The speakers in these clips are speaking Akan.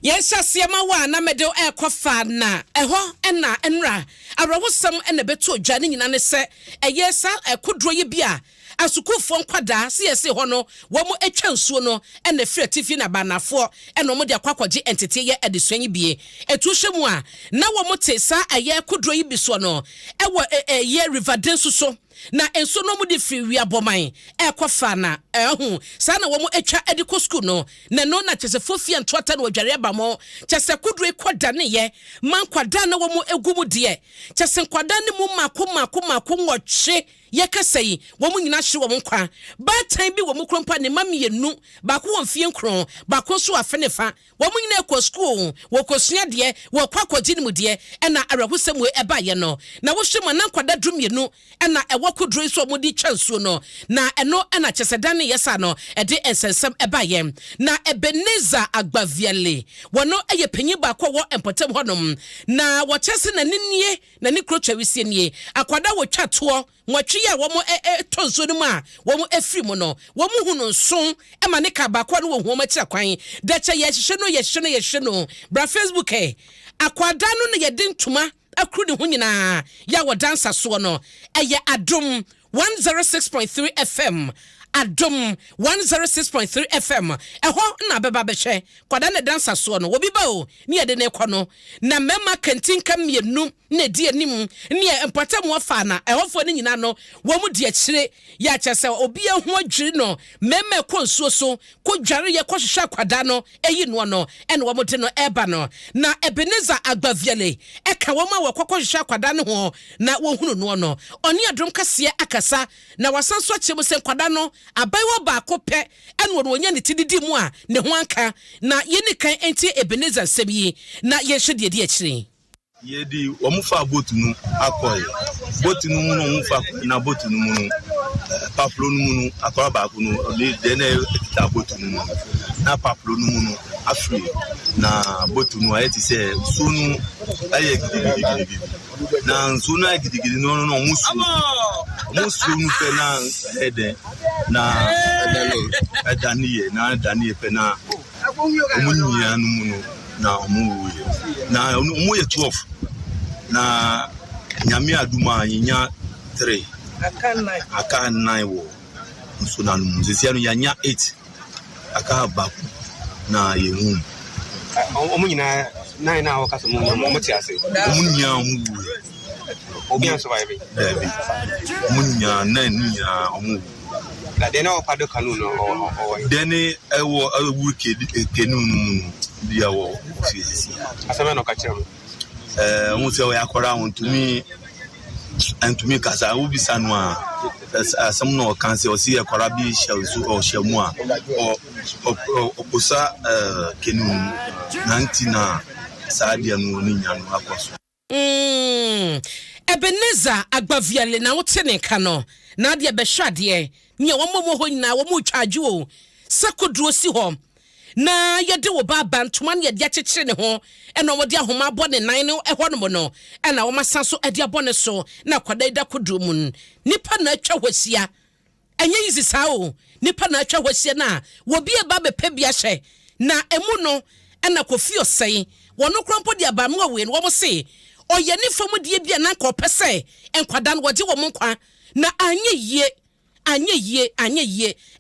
Yes, Siama wa na medo Faana. Eho ena enra. Arawosam ene beto adwane nyina ne se eyesa ekodro ye bia. Asukufo nkwada se ho no wo mo atwa nsuo no ene frɛ tifi na banafo ene mo de akwakwaje entity ye edesuan bie etu hwemu a na wo mo te sa aye kodro yi biso no ewo ye riverden so na enso no mu de free wi aboman Faana ehu sa na wo mo atwa ediko school no na no na chese fofia ntwata na odware ba mo chese kodro ikoda ne ye man kwada na wo mo egumu de chese kwada ne mu mako nwɔtwe yekasai wo mu nyina hye wo nkwa ba tan bi wo mu krompa ne mamienu ba ko won fie nkron ba ko so afenefa wo mu nyina ekɔ school wo kosua de wo kwakɔgye ne mu de ɛna arahusam we eba ye no na wo hwema na nkwada drumienu ɛna ɛwɔ kodro so mo di twansuo no na ɛno ɛna kyeseda ne yesa no ɛde ensensem eba ye na Ebeneza Agbaviale wono ɛyɛ panyi ba ko wo empotem honom na wo kyese na ninie na ne krotwa wisie nie akwada wo twatoɔ nwatwi ya wo mo tonso no mu a wo mo afiri mu no wo mo hu no nson e ma ne ka ba kwa no wo hu ma kira kwan da che ye hye no bra Facebook akwada no ne ye dintuma akru ne hu nyina ya wo dansa so no eye Adom 106.3 FM Adom 106.3 FM eho na beba behwe kwada ne dansa so no obi ba o ne ye de ne kɔ no na mema kantinka mienu na di anim ne empatam wo Faana ehofo ne nyina no wo mu di akire ya kyese obi ehu adwiri no mema kɔ nsuo so ko dware ye kɔ hwehwe kwada no eyi no no ene wo mu de no eba no na Ebeneza Agbaviale eka wo ma wo kɔ hwehwe kwada no ho na wo hunu no no oni Adom kase akasa na wasanso kyem se kwada no abaiwa ba ko pɛ ene wo nya ne tididi mu a ne ho anka na ye ni kan enti Ebeneza sebi na ye hwede di akire yedi omufa botu nu akoy botu nu mu no mufa na botu nu mu paplo nu mu akora ba ko no le dene ta botu nu na paplo nu mu afri na botu nu ayeti se sunu aye gidigidi na sunu aye gidigidi no musu nu pe na ede na daniye pe na omunya nu mu na omuye na omuye 12 na nyame aduma nya 3 aka 9 wo so na muzisia no yanya 8 aka baku na yehu omunyina 9 na waka so mo ti ase omunya omu obi an survive omunya 9 nya omu la dena o pado kanu no o deni ewo awu kenu no dia wo ofisi asema no kachem mu se o yakora wontumi antumi kasa wo bisa no a asem no kan se o si yakora bi shawsu o shamu a o kusa kenu nanti na saadia no ni nya no akoso Ebeneza Agbaviale na wote ne ka no na de be hwade nye wo mo ho nyina wo mo twaje o sakodro si ho na yede wo baba ntoma ne yede akyekyere ne ho ena wo de ahoma abɔ ne nan no ɛhɔ no mo no ena wo masa so ade abɔ ne so na kwada ida kodro mu nipa na atwa hwasia enye yizi saa o nipa na atwa hwasia na wo bi e ba be pa bia hye na emu no ena kofi osɛn wo no krompo de aba mo we no wo mo se oye ni fomu de bia na nka opese enkwada no woje wo mo nkwa na anye yie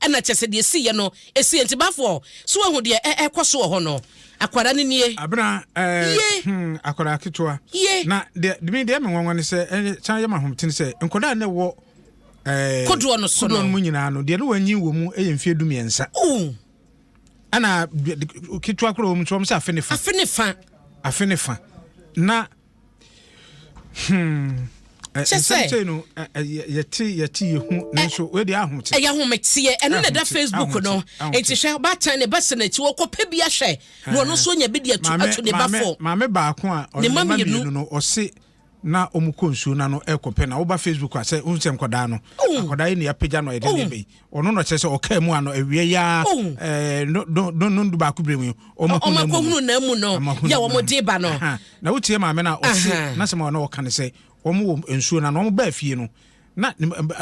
ena chese de siye no esi entibafo so hu de ekoso ho no akwara ne nie abra akwara kitwa na de me de me nwanwa ne se chan yema homtin se enkoda ne wo kodro no so no mu nyina no de no wanyi wo mu eye mfie du miensa ana kitwa kro mu chom se afenefa na Chese no yeti hu nenso we de ahomte eya hometie eno na da Facebook no enti hwe ba tan ne base na ti wo kopa bia hwe no no so nya bi de atu ne bafo maame ba ko a o ne no o se na omukonsu na no ekope na wo ba Facebook a se unsem koda no koda yi ne ya pagya no e de be ono no chese o ka mu ano ewie ya no ndu ba ku bremu o makunu na mu no ya wo mo de ba no na wutie maame na o se na se ma no o ka ne se omo ensuo na no ba fie no na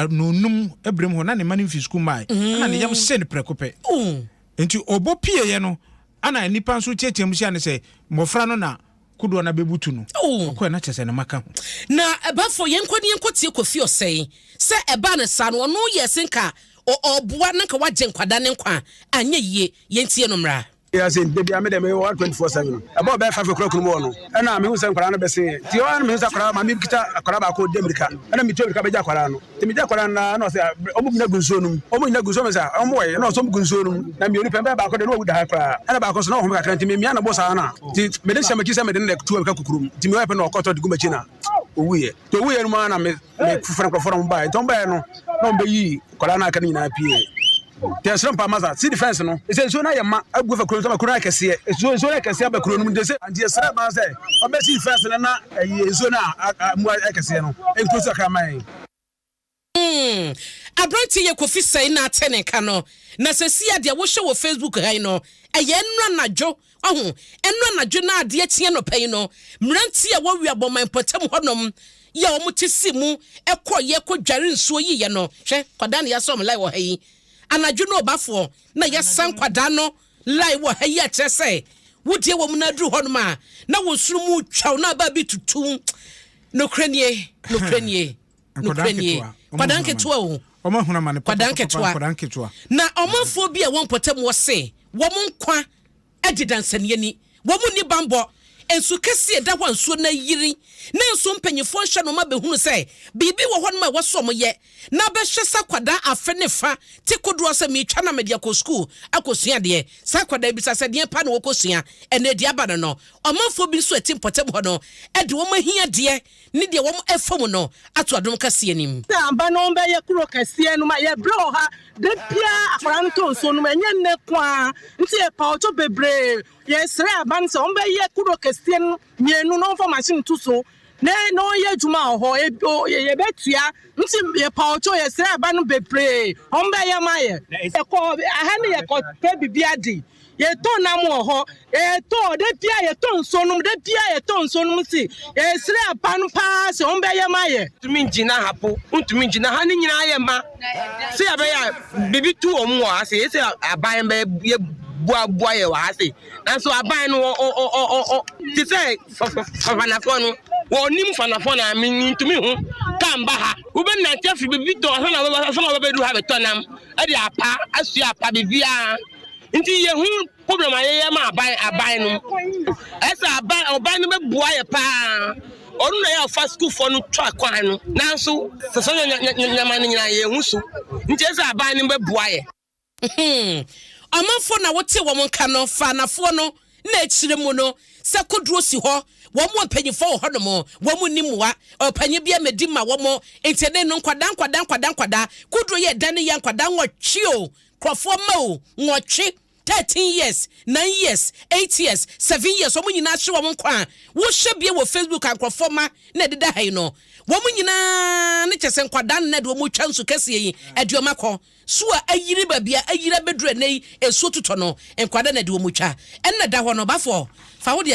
nonum ebrem ho na ne mani fi school mai na ne yam send prekope enti obo pie ye no ana nipa nso tietiem sia ne se mofra no na kudo na bebutu no ko na chese na maka na ebafo yenkotie kofi osei se eba ne sa no no yesenka oboa na ka waje nkwada ne nkwa anya yie yentie no mra. Yes, in baby, I made them 124/7. About 5 o'clock in the morning. And I'm using Corana Bessie. The one means a crab, my Mikita, a crab called Demrica. And I'm told Cabajacorano. The Mijacorana, no, say, Omuguzonum, Omuguzomasa, Omway, and also Guzonum. And you remember about the road with the Haka. And about Cosno, who got to me, Miana Bosana. The Medicine Makisa made in the 2 o'clock room. Timmy Weapon or Cotto de Gumachina. We, the way man, I make Francophone by Tombano, no be Corana Canina appear. There's some Pamaza, see the fence, no. It's a zona, I go for Kuraka, see it. It's zona can see a Kurun, and the Sarah say, I'm best in fence and not a zona, more Ecasino, and Kusaka. Abranti ye kofi say na tene kano na sesia de wo hwe wo Facebook hai no eye nra najo enra najo na ade tie no pai no mranti ye wo wi aboman potem honom ye o mutisi mu ekoye ko dware nsuo yi ye no hwe kwada ne yasom lai wo hai anadwo no obafo na yesan kwada no lai wo hai a kire say wodie wo mu na duru honom a na wo sunu mu twaw na ba bi tutu no krenie kwadanke toa o omahuna mane kwadanke toa na omafo bi a won potem wo se wo nkwa agidansane ni wo mu ni bambo ensu kese da hwan so na yiri na ensu mpanyefo hye no ma behunu se bibi wo hɔ no ma wo so mo ye na be hye sa kwada afe ne fa te kodro se mi twa na media ko school akosua de sa kwada bi sa se de pa na wo kosua ene de aba no omafo bi so ati potem hɔ no e de wo mahia de ni de wo efom no ato adom kase anim amba no be ye kuro kase no ma ye bro ha de pia afran to so no enye ne kwa nti e pa oto bebre ye sre aban se ombe ye kuro kase no mienu no for machine to so ne no ye juma ho ye betua nti ye pa oto ye sre aban bebre ombe ye maye e ko aha ne ye ko pe bibia di ye to na mo ho e to de pia ye to nsonum de pia ye to nsonum si ye sre apan pa se ombe ye maye tumi njina hapo ntumi njina ha ni nyina ye ma se ya be ya bibi tu omu wa se ye se aban be ye bua ye wa se na so aban no ti se Faana no wo nim Faana na mi ntumi hu kamba ha wo be na tiafi bibi to so na be du ha be tonam e de apa asu apa bibia nti ye hu problem aye ma aban no esa aban no be bua ye pa onu na ya fa school for no twa kwan no nanso so nyama nyina ye hu so nti esa aban no be bua ye amafo na wote wo monka no Faanafo no na ekire mu no se kodro si ho wo mo panyifo ho no mo wo mo nimwa opanye bia medi ma wo mo entene no kwada kodro ye dan ye kwada nwotwe krofo ma o nwotwe 13 years 9 years 8 years 7 years wo mo nyina hye wo nkwa wo hye bia wo Facebook ankrofo ma na deda hai no wo mo nyina ne kyese nkwada na de wo mo twa nsu kase yi aduoma kɔ so ayiri babia ayira bedru nei esu tutɔ no nkwada na de wo mo twa enna da hɔ no bafo fa wo